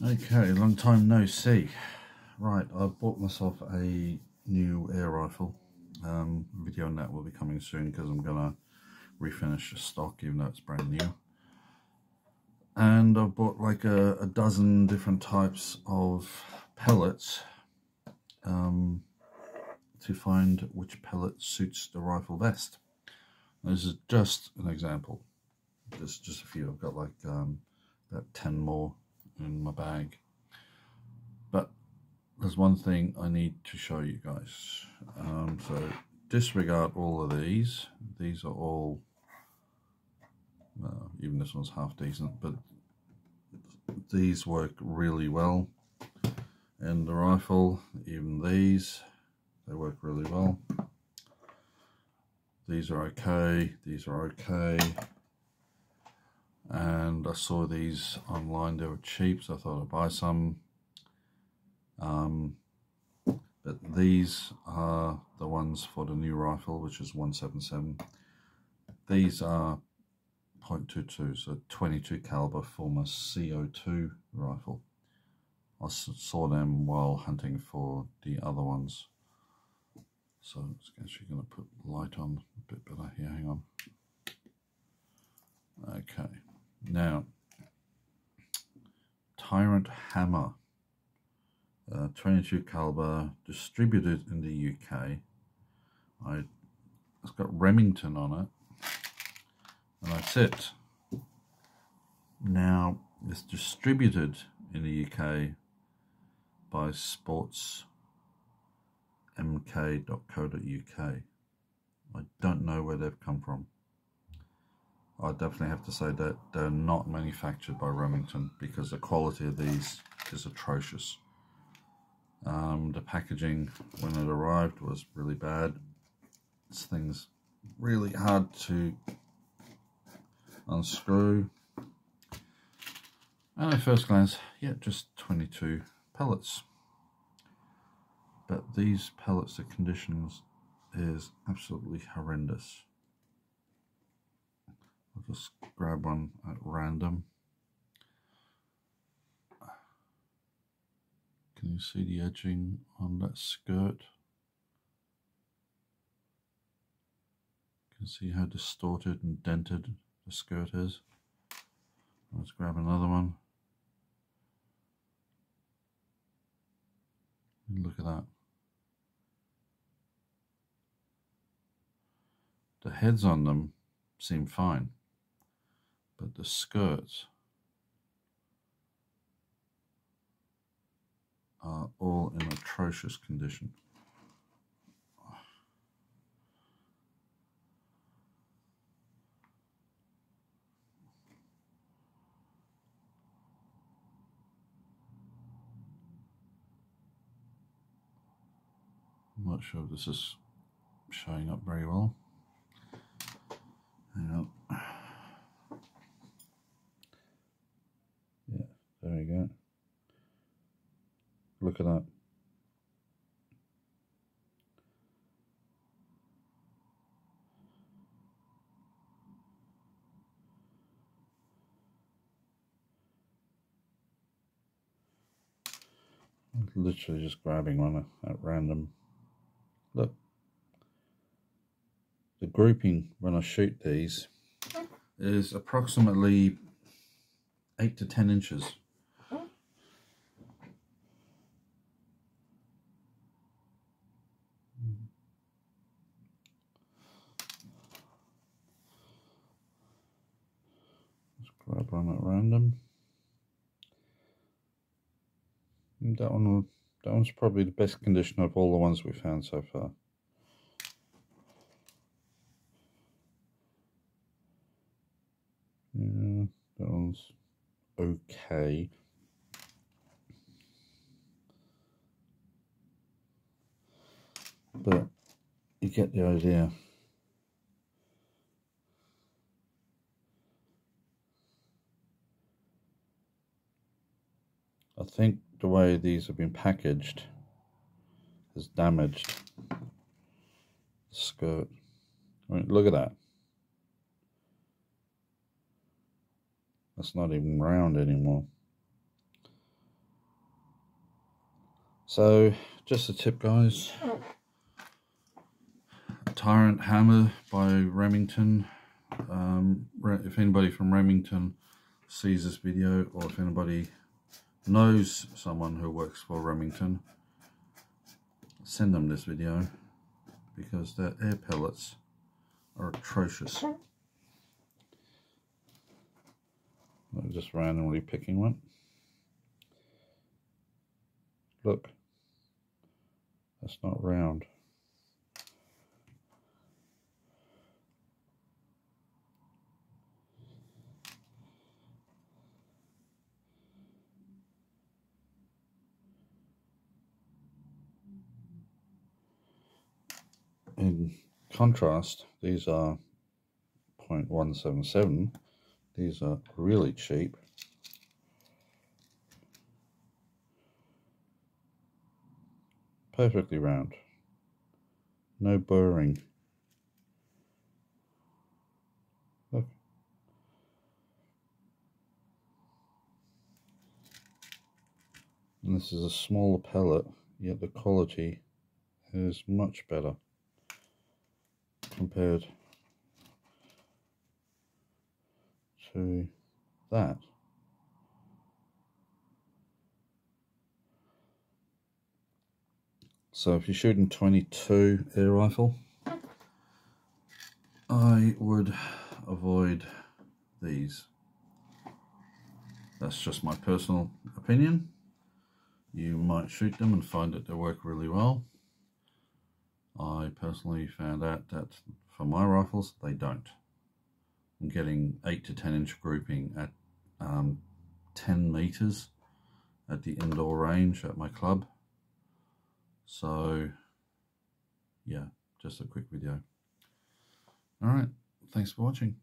Okay, long time no see. Right, I bought myself a new air rifle. Video on that will be coming soon because I'm gonna refinish the stock even though it's brand new. And I bought like a dozen different types of pellets to find which pellet suits the rifle best. This is just an example. There's just a few. I've got like about 10 more in my bag. But there's one thing I need to show you guys. So disregard all of these. These are all, even this one's half decent, but these work really well in the rifle. Even these, they work really well. These are okay, these are okay. And I saw these online, they were cheap, so I thought I'd buy some. But these are the ones for the new rifle, which is 177. These are .22, so 22 caliber for my CO2 rifle. I saw them while hunting for the other ones. So it's actually going to put light on a bit better here, hang on. Okay, now, Tyrant Hammer. 22 caliber, distributed in the UK. It's got Remington on it, and that's it. Now it's distributed in the UK by sportsmk.co.uk. I don't know where they've come from. I definitely have to say that they're not manufactured by Remington because the quality of these is atrocious. The packaging when it arrived was really bad. This thing's really hard to unscrew. And at first glance, yeah, just 22 pellets. But these pellets, the conditions is absolutely horrendous. I'll just grab one at random. Can you see the edging on that skirt? You can see how distorted and dented the skirt is. Let's grab another one. And look at that. The heads on them seem fine, but the skirts are all in atrocious condition. I'm not sure if this is showing up very well. Hang on. Yeah, there we go. Look at that. I'm literally just grabbing one at random. Look. The grouping when I shoot these is approximately 8 to 10 inches. Let's grab one at random. And that one's probably the best condition of all the ones we've found so far. Yeah, that one's okay. But you get the idea. I think the way these have been packaged has damaged the skirt. I mean, look at that. That's not even round anymore. So just a tip, guys. Tyrant hammer by Remington. If anybody from Remington sees this video, or if anybody knows someone who works for Remington, send them this video, because their air pellets are atrocious. I'm just randomly picking one. Look, that's not round. In contrast, these are 0.177. These are really cheap. Perfectly round. No burring. Look. And this is a smaller pellet, yet the quality is much better compared to that. So if you're shooting 22 air rifle, I would avoid these. That's just my personal opinion. You might shoot them and find that they work really well. I personally found out that for my rifles, they don't. I'm getting 8 to 10 inch grouping at 10 meters at the indoor range at my club. So yeah, just a quick video. Alright, thanks for watching.